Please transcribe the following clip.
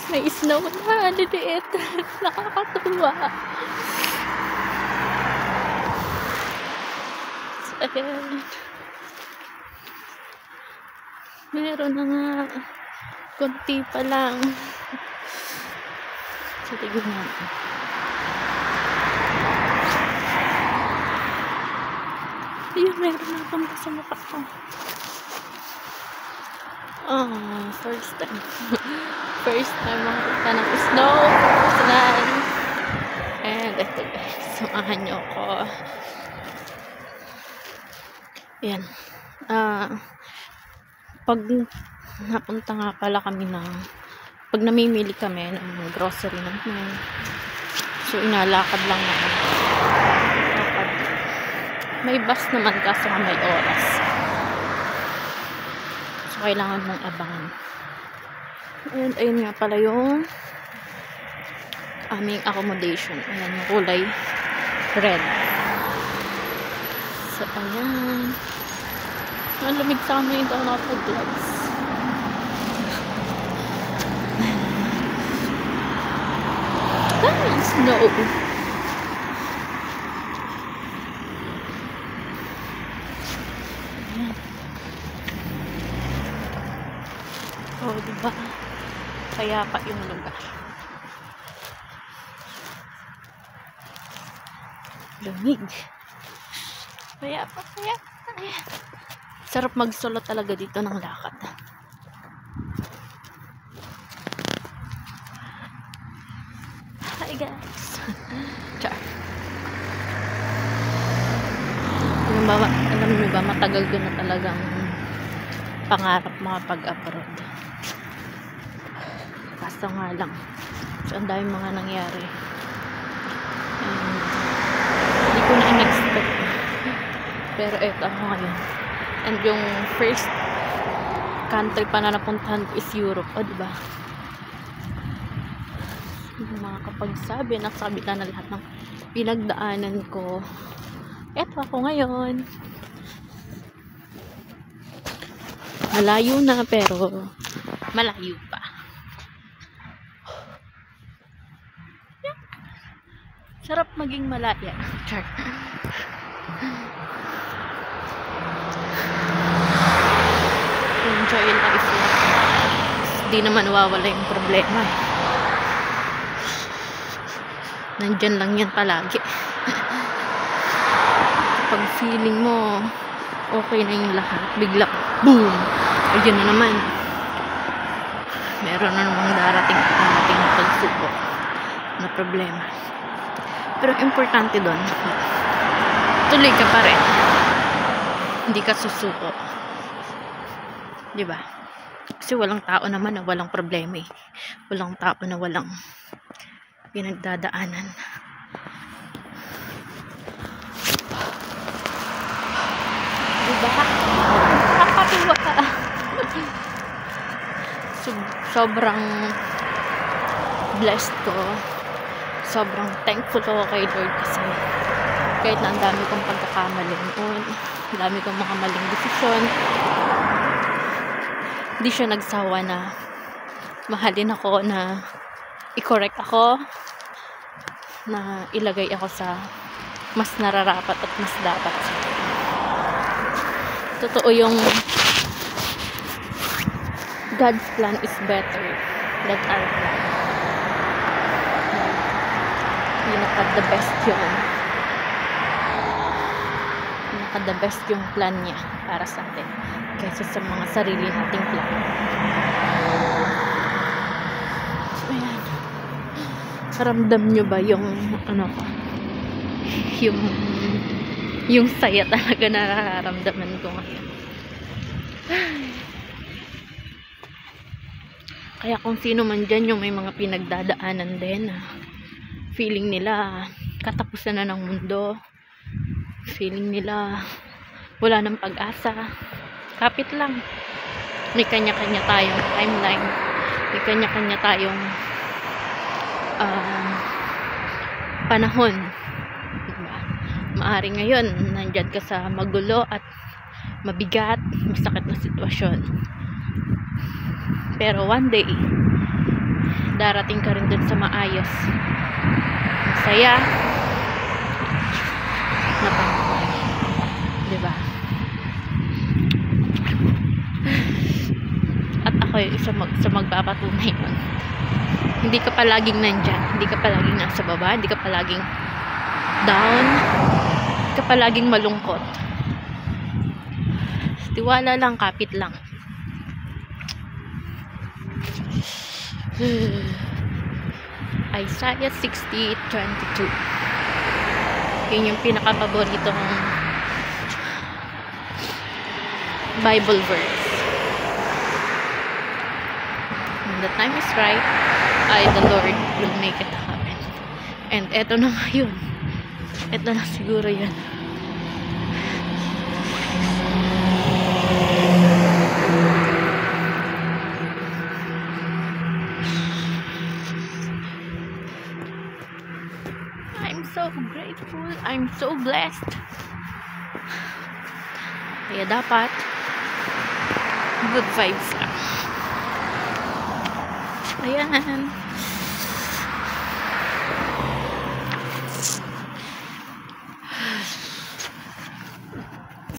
May snow na, liliit. Nakakatuwa. So, ayan. Meron na nga. Kunti pa lang. So, tignan natin. Ayun, meron na akong sa mukha ko. First time. First time makakita ng snow. Personal. And ito guys, samahan nyo ako. Ayan. Pag napunta nga pala kami pag namimili kami ng grocery naman, so inalakad lang naman. May bus naman kaso may oras. So kailangan mong abangan. And ayun nga pala yung aming accommodation. Ayan yung kulay red. So ayan. Ang lamig sa amin, hindi ako nakapag-gloves. Snow. Oh, diba? Kaya pa yung lugar. Lamig. Kaya pa. Sarap mag-solo talaga dito ng lakad. Hi guys. Char. Alam niyo ba, matagal ko na talagang pangarap makapag-abroad. Kaso nga lang, so ang dami mga nangyari. Hindi ko na in-expect. Pero eto ako ngayon. And yung first country pa na napuntahan ko is Europe. O, diba? Makakapagsabi, nasabi na lahat ng pinagdaanan ko. Eto ako ngayon. Malayo na, pero malayo pa. Sarap maging malaya. Char. Enjoy life. Di naman nawawala yung problema. Nandyan lang yan palagi. Kapag feeling mo okay na yung lahat, bigla boom! Ayun na naman. Meron na namang darating na pagsubok na problema. Pero importante doon, tuloy ka pa rin. Hindi ka susuko. Diba? Kasi walang tao naman na walang problema eh. Walang tao na walang pinagdadaanan. Diba? Nakakatuwa ka. Sobrang blessed ko. Sobrang thankful ako kay Lord kasi kahit na ang dami kong pagkakamali noon, ang dami kong mga maling desisyon, hindi siya nagsawa na mahalin ako, na i-correct ako, na ilagay ako sa mas nararapat at mas dapat. Totoo yung God's plan is better than our plan. Pinaka-the best yun. Pinaka-the best yung plan niya para sa atin kaysa sa mga sarili nating plan. So, ayan. Ramdam nyo ba yung yung saya talaga na nararamdaman ko ngayon. Kaya kung sino man dyan yung may mga pinagdadaanan din, feeling nila katapusan na ng mundo, feeling nila wala ng pag-asa, kapit lang. May kanya-kanya tayong timeline, may kanya-kanya tayong panahon, diba? Maaring ngayon nandyan ka sa magulo at mabigat, masakit na sitwasyon, pero one day darating ka rin dun sa maayos, masaya na panahon, diba? At ako yung isa sa magpapatunay nun. Hindi ka palaging nandyan, hindi ka palaging nasa baba, hindi ka palaging down, hindi ka palaging malungkot. Tiwala lang, kapit lang. Isaiah 60:22. Yun yung pinaka-paboritong Bible verse. When the time is right, the Lord will make it happen. And eto na nga yun. Eto na siguro yun. I'm so grateful. I'm so blessed. Kaya dapat good vibes lang. Ayan.